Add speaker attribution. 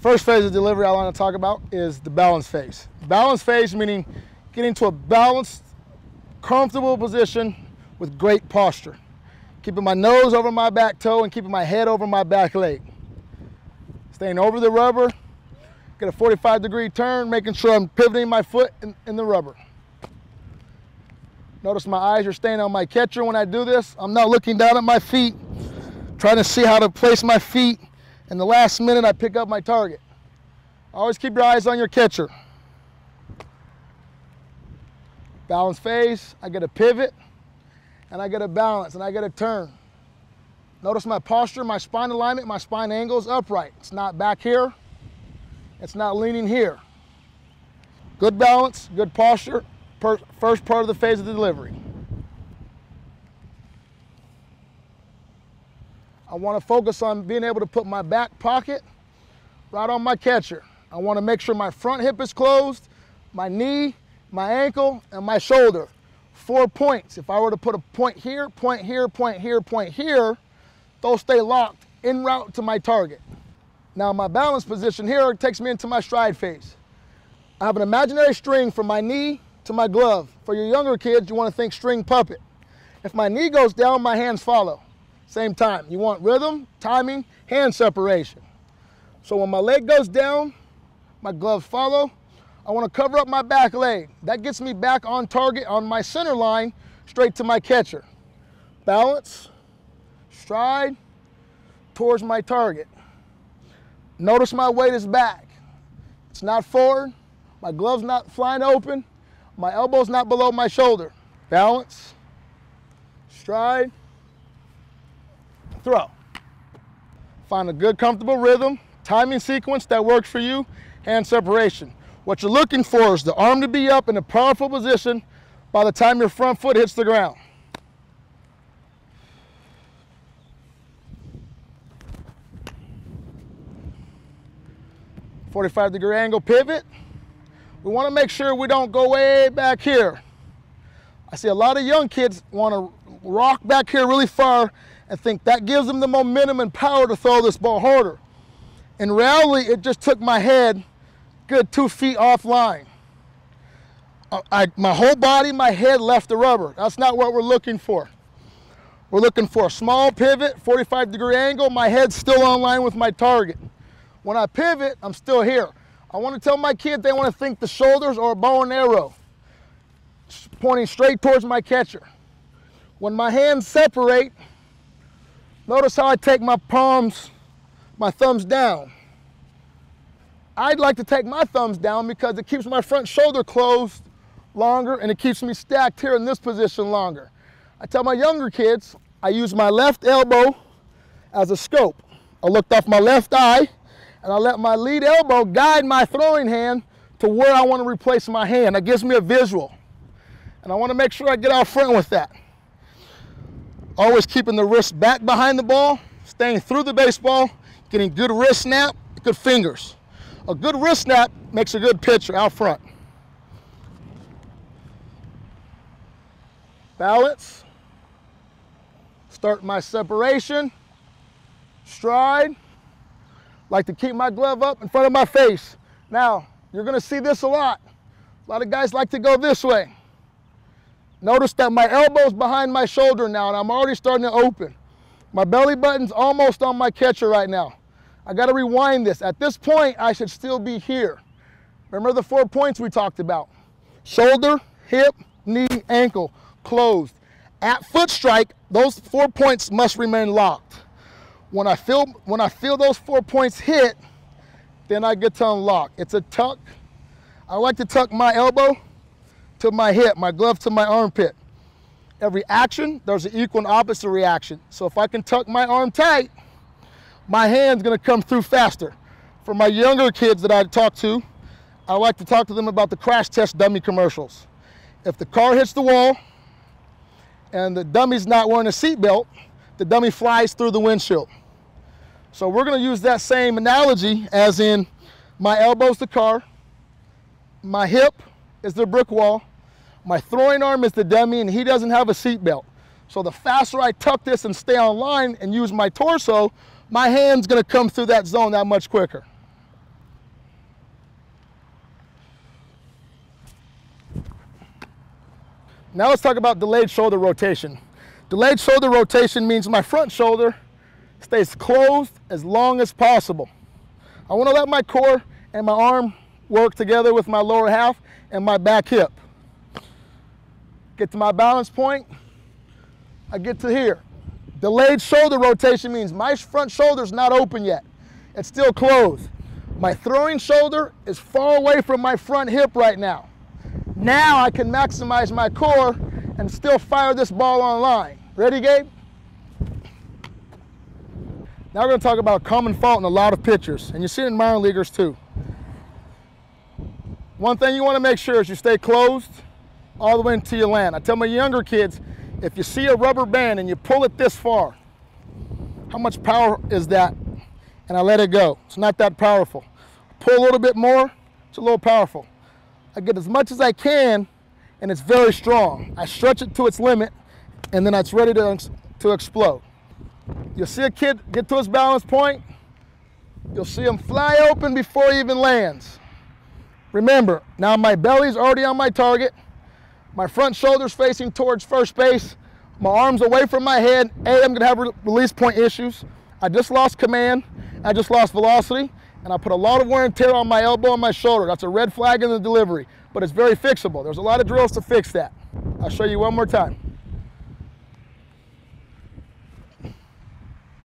Speaker 1: First phase of delivery I want to talk about is the balance phase. Balance phase meaning getting to a balanced, comfortable position with great posture. Keeping my nose over my back toe and keeping my head over my back leg. Staying over the rubber, get a 45-degree turn, making sure I'm pivoting my foot in the rubber. Notice my eyes are staying on my catcher when I do this. I'm not looking down at my feet, trying to see how to place my feet. In the last minute, I pick up my target. Always keep your eyes on your catcher. Balance phase, I get a pivot, and I get a balance, and I get a turn. Notice my posture, my spine alignment, my spine angle is upright. It's not back here. It's not leaning here. Good balance, good posture, first part of the phase of the delivery. I want to focus on being able to put my back pocket right on my catcher. I want to make sure my front hip is closed, my knee, my ankle, and my shoulder. 4 points. If I were to put a point here, point here, point here, point here, those stay locked en route to my target. Now my balance position here takes me into my stride phase. I have an imaginary string from my knee to my glove. For your younger kids, you want to think string puppet. If my knee goes down, my hands follow. Same time. You want rhythm, timing, hand separation. So when my leg goes down, my gloves follow. I want to cover up my back leg. That gets me back on target on my center line, straight to my catcher. Balance, stride, towards my target. Notice my weight is back. It's not forward. My glove's not flying open. My elbow's not below my shoulder. Balance, stride, throw. Find a good, comfortable rhythm, timing sequence that works for you, hand separation. What you're looking for is the arm to be up in a powerful position by the time your front foot hits the ground. "45-degree angle pivot." We want to make sure we don't go way back here. I see a lot of young kids want to rock back here really far and think that gives them the momentum and power to throw this ball harder. In reality, it just took my head good 2 feet offline. My whole body, my head left the rubber. That's not what we're looking for. We're looking for a small pivot, 45-degree angle, my head's still on line with my target. When I pivot, I'm still here. I want to tell my kids they want to think the shoulders or a bow and arrow, pointing straight towards my catcher. When my hands separate, notice how I take my palms, my thumbs down. I'd like to take my thumbs down because it keeps my front shoulder closed longer and it keeps me stacked here in this position longer. I tell my younger kids, I use my left elbow as a scope. I looked off my left eye and I let my lead elbow guide my throwing hand to where I want to replace my hand. That gives me a visual. And I want to make sure I get out front with that. Always keeping the wrist back behind the ball, staying through the baseball, getting good wrist snap, good fingers. A good wrist snap makes a good pitcher out front. Balance. Start my separation. Stride. Like to keep my glove up in front of my face. Now, you're going to see this a lot. A lot of guys like to go this way. Notice that my elbow's behind my shoulder now, and I'm already starting to open. My belly button's almost on my catcher right now. I got to rewind this. At this point, I should still be here. Remember the 4 points we talked about? Shoulder, hip, knee, ankle, closed. At foot strike, those 4 points must remain locked. When I feel those 4 points hit, then I get to unlock. It's a tuck. I like to tuck my elbow to my hip, my glove to my armpit. Every action, there's an equal and opposite reaction. So if I can tuck my arm tight, my hand's gonna come through faster. For my younger kids that I talk to, I like to talk to them about the crash test dummy commercials. If the car hits the wall and the dummy's not wearing a seatbelt, the dummy flies through the windshield. So we're gonna use that same analogy, as in my elbow's the car, my hip is the brick wall, my throwing arm is the dummy, and he doesn't have a seatbelt. So the faster I tuck this and stay on line and use my torso, my hand's gonna come through that zone that much quicker. Now let's talk about delayed shoulder rotation. Delayed shoulder rotation means my front shoulder stays closed as long as possible. I want to let my core and my arm work together with my lower half and my back hip. Get to my balance point, I get to here. Delayed shoulder rotation means my front shoulder's not open yet. It's still closed. My throwing shoulder is far away from my front hip right now. Now I can maximize my core and still fire this ball on line. Ready, Gabe? Now we're going to talk about a common fault in a lot of pitchers, and you see it in minor leaguers too. One thing you want to make sure is you stay closed all the way until you land. I tell my younger kids, if you see a rubber band and you pull it this far, how much power is that? And I let it go. It's not that powerful. Pull a little bit more, it's a little powerful. I get as much as I can, and it's very strong. I stretch it to its limit, and then it's ready to explode. You'll see a kid get to his balance point. You'll see him fly open before he even lands. Remember, now my belly's already on my target. My front shoulder's facing towards first base. My arm's away from my head. I'm going to have release point issues. I just lost command. I just lost velocity. And I put a lot of wear and tear on my elbow and my shoulder. That's a red flag in the delivery, but it's very fixable. There's a lot of drills to fix that. I'll show you one more time.